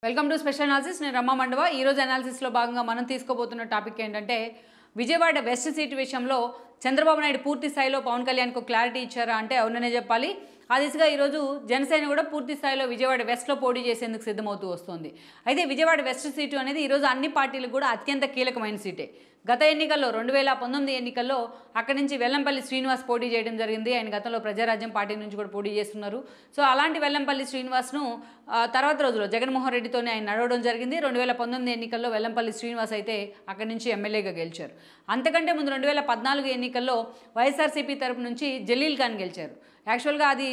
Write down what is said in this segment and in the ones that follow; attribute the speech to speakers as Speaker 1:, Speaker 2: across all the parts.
Speaker 1: Welcome to special analysis. నేను రమ్మ మండవ. ఈరోజు అనాలిసిస్లో భాగంగా మనం తీసుకోబోతున్న టాపిక్ ఏంటంటే విజయవాడ వెస్ట్ సీట్ విషయంలో చంద్రబాబు నాయుడు పూర్తి స్థాయిలో పవన్ కళ్యాణ్కు క్లారిటీ ఇచ్చారా అంటే అవుననే చెప్పాలి. ఆ దిశగా ఈరోజు జనసేన కూడా పూర్తి స్థాయిలో విజయవాడ వెస్ట్లో పోటీ చేసేందుకు సిద్ధమవుతూ వస్తుంది. అయితే విజయవాడ వెస్ట్ సీటు అనేది ఈరోజు అన్ని పార్టీలకు కూడా అత్యంత కీలకమైన సీటే. గత ఎన్నికల్లో 2019 ఎన్నికల్లో అక్కడి నుంచి వెల్లంపల్లి శ్రీనివాస్ పోటీ చేయడం జరిగింది. ఆయన గతంలో ప్రజారాజ్యం పార్టీ నుంచి కూడా పోటీ చేస్తున్నారు. సో అలాంటి వెల్లంపల్లి శ్రీనివాస్ను తర్వాత రోజుల్లో జగన్మోహన్ రెడ్డితోనే ఆయన నడవడం జరిగింది. 2019 ఎన్నికల్లో వెల్లంపల్లి శ్రీనివాస్ అయితే అక్కడి నుంచి ఎమ్మెల్యేగా గెలిచారు. అంతకంటే ముందు 2014 ఎన్నికల్లో వైఎస్ఆర్సీపీ తరపు నుంచి జలీల్ ఖాన్ గెలిచారు. యాక్చువల్గా అది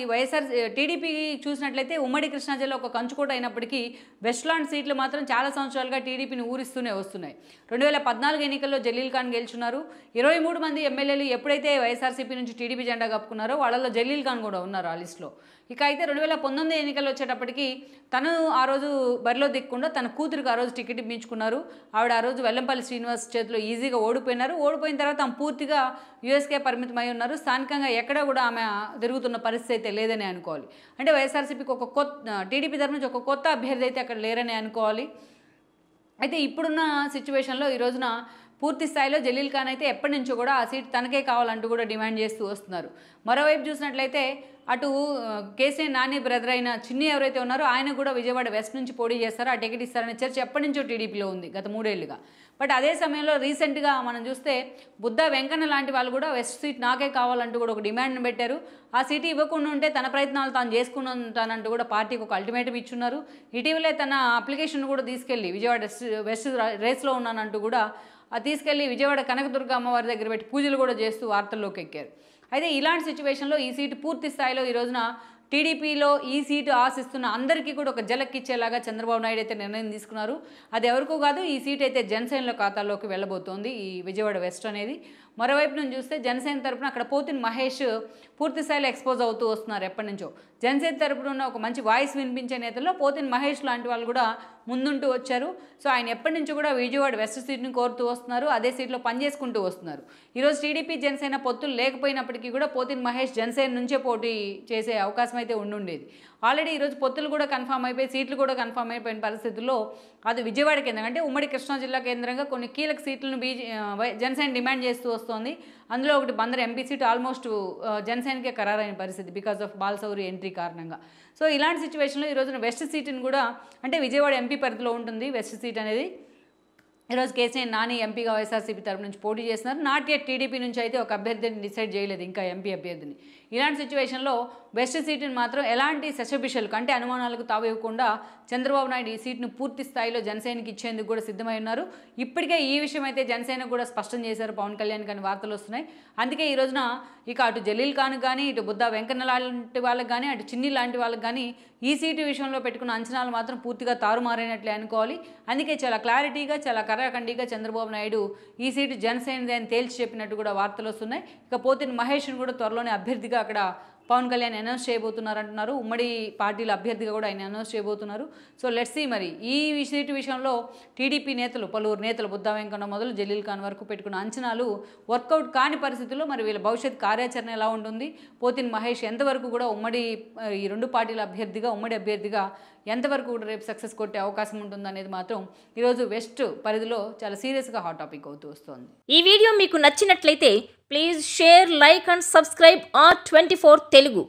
Speaker 1: టీడీపీ చూసినట్లయితే ఉమ్మడి కృష్ణా జిల్లా ఒక కంచుకోట అయినప్పటికీ వెస్ట్లాండ్ సీట్లు మాత్రం చాలా సంవత్సరాలుగా టీడీపీని ఊరిస్తూనే వస్తున్నాయి. 2014 ఎన్నికల్లో జలీల్ ఖాన్ గెలుచున్నారు. 23 మంది ఎమ్మెల్యేలు ఎప్పుడైతే వైఎస్ఆర్సీపీ నుంచి టీడీపీ జెండా కప్పుకున్నారో వాళ్ళలో జలీల్ ఖాన్ కూడా ఉన్నారు ఆ లిస్టులో. ఇక అయితే 2019 ఎన్నికలు వచ్చేటప్పటికి తను ఆ రోజు బరిలో దిక్కుండా తన కూతురికి ఆ రోజు టికెట్ ఇప్పించుకున్నారు. ఆవిడ ఆ రోజు వెల్లంపల్లి శ్రీనివాస్ చేతిలో ఈజీగా ఓడిపోయినారు. ఓడిపోయిన తర్వాత ఆమె పూర్తిగా యూఎస్కే పరిమితమై ఉన్నారు. స్థానికంగా ఎక్కడ కూడా ఆమె తిరుగుతున్న పరిస్థితి అయితే లేదని అనుకోవాలి. అంటే వైఎస్ఆర్సీపీకి టీడీపీ తరఫు నుంచి ఒక కొత్త అభ్యర్థి అయితే అక్కడ లేరని అనుకోవాలి. అయితే ఇప్పుడున్న సిచ్యువేషన్లో ఈ రోజున పూర్తి స్థాయిలో జలీల్ ఖాన్ అయితే ఎప్పటి నుంచో కూడా ఆ సీట్ తనకే కావాలంటూ కూడా డిమాండ్ చేస్తూ వస్తున్నారు. మరోవైపు చూసినట్లయితే అటు కేసీఆర్ నాని బ్రదర్ అయిన చిన్ని ఎవరైతే ఉన్నారో ఆయన కూడా విజయవాడ వెస్ట్ నుంచి పోటీ చేస్తారో ఆ టికెట్ ఇస్తారనే చర్చ ఎప్పటి నుంచో టీడీపీలో ఉంది గత 3 ఏళ్లుగా. బట్ అదే సమయంలో రీసెంట్గా మనం చూస్తే బుద్ధా వెంకన్న లాంటి వాళ్ళు కూడా వెస్ట్ సీట్ నాకే కావాలంటూ కూడా ఒక డిమాండ్ని పెట్టారు. ఆ సీట్ ఇవ్వకుండా ఉంటే తన ప్రయత్నాలు తాను చేసుకుంటానంటూ కూడా పార్టీకి ఒక అల్టిమేటం ఇచ్చున్నారు. ఇటీవలే తన అప్లికేషన్ కూడా తీసుకెళ్ళి విజయవాడ వెస్ట్ రేస్లో ఉన్నానంటూ కూడా తీసుకెళ్లి విజయవాడ కనకదుర్గ అమ్మవారి దగ్గర పెట్టి పూజలు కూడా చేస్తూ వార్తల్లోకి ఎక్కారు. అయితే ఇలాంటి సిచ్యువేషన్లో ఈ సీటు పూర్తి స్థాయిలో ఈ రోజున టీడీపీలో ఈ సీటు ఆశిస్తున్న అందరికీ కూడా ఒక జలక్కిచ్చేలాగా చంద్రబాబు నాయుడు అయితే నిర్ణయం తీసుకున్నారు. అది ఎవరికో కాదు, ఈ సీట్ అయితే జనసేనలో ఖాతాలోకి వెళ్ళబోతోంది ఈ విజయవాడ వెస్ట్ అనేది. మరోవైపు నుంచి చూస్తే జనసేన తరపున అక్కడ పోతిన్ మహేష్ పూర్తి స్థాయిలో ఎక్స్పోజ్ అవుతూ వస్తున్నారు ఎప్పటి నుంచో. జనసేన తరపున ఉన్న ఒక మంచి వాయిస్ వినిపించే నేతల్లో పోతిన్ మహేష్ లాంటి వాళ్ళు కూడా ముందుంటూ వచ్చారు. సో ఆయన ఎప్పటి నుంచో కూడా విజయవాడ వెస్ట్ సీట్ని కోరుతూ వస్తున్నారు. అదే సీట్లో పనిచేసుకుంటూ వస్తున్నారు. ఈరోజు టీడీపీ జనసేన పొత్తులు లేకపోయినప్పటికీ కూడా పోతిన్ మహేష్ జనసేన నుంచే పోటీ చేసే అవకాశం అయితే ఉండుండేది. ఆల్రెడీ ఈరోజు పొత్తులు కూడా కన్ఫామ్ అయిపోయి సీట్లు కూడా కన్ఫామ్ అయిపోయిన పరిస్థితుల్లో అది విజయవాడ కేంద్రం అంటే ఉమ్మడి కృష్ణా జిల్లా కేంద్రంగా కొన్ని కీలక సీట్లను జనసేన డిమాండ్ చేస్తూ వస్తోంది. అందులో ఒకటి బందర్ ఎంపీ సీట్ ఆల్మోస్ట్ జనసేనకే ఖరారైన పరిస్థితి బికాస్ ఆఫ్ బాలసౌరి ఎంట్రీ కారణంగా. సో ఇలాంటి సిచ్యువేషన్లో ఈ రోజున వెస్ట్ సీట్ని కూడా అంటే విజయవాడ ఎంపీ పరిధిలో ఉంటుంది వెస్ట్ సీట్ అనేది. ఈరోజు కేసీఆర్ నాని ఎంపీగా వైఎస్ఆర్సీపీ తరపు నుంచి పోటీ చేస్తున్నారు. నాట్ యెట్ టీడీపీ నుంచి అయితే ఒక అభ్యర్థిని డిసైడ్ చేయలేదు ఇంకా ఎంపీ అభ్యర్థిని. ఇలాంటి సిచ్యువేషన్లో వెస్ట్ సీటుని మాత్రం ఎలాంటి సశబిషలకు అంటే అనుమానాలకు తావివ్వకుండా చంద్రబాబు నాయుడు ఈ సీట్ను పూర్తి స్థాయిలో జనసేనకి ఇచ్చేందుకు కూడా సిద్ధమై ఉన్నారు. ఇప్పటికే ఈ విషయం అయితే జనసేన కూడా స్పష్టం చేశారు పవన్ కళ్యాణ్ కానీ వార్తలు వస్తున్నాయి. అందుకే ఈ రోజున ఇక అటు జలీల్ ఖాన్ కానీ ఇటు బుద్ధా వెంకన్న లాంటి వాళ్ళకి కానీ అటు చిన్ని లాంటి వాళ్ళకి కానీ ఈ సీటు విషయంలో పెట్టుకున్న అంచనాలు మాత్రం పూర్తిగా తారుమారైనట్లే అనుకోవాలి. అందుకే చాలా క్లారిటీగా చాలా కరాఖండిగా చంద్రబాబు నాయుడు ఈ సీటు జనసేనదే అని తేల్చి చెప్పినట్టు కూడా వార్తలు వస్తున్నాయి. ఇక పోతిన మహేష్ను కూడా త్వరలోనే అభ్యర్థిగా అక్కడ పవన్ కళ్యాణ్ అనౌన్స్ చేయబోతున్నారు అంటున్నారు. ఉమ్మడి పార్టీల అభ్యర్థిగా కూడా ఆయన అనౌన్స్ చేయబోతున్నారు. సో లెట్స్ సీ మరి ఈ సీటు విషయంలో టీడీపీ నేతలు పలువురు నేతలు బుద్ధా వెంకన్న మొదలు జలీల్ ఖాన్ వరకు పెట్టుకున్న అంచనాలు వర్కౌట్ కాని పరిస్థితుల్లో మరి వీళ్ళ భవిష్యత్ కార్యాచరణ ఎలా ఉంటుంది, పోతిన్ మహేష్ ఎంతవరకు కూడా ఈ 2 పార్టీల అభ్యర్థిగా ఉమ్మడి అభ్యర్థిగా ఎంతవరకు కూడా రేపు సక్సెస్ కొట్టే అవకాశం ఉంటుంది అనేది మాత్రం ఈరోజు వెస్ట్ పరిధిలో చాలా సీరియస్గా హాట్ టాపిక్ అవుతూ వస్తుంది.
Speaker 2: ఈ వీడియో మీకు నచ్చినట్లయితే please share, like and subscribe R24 Telugu.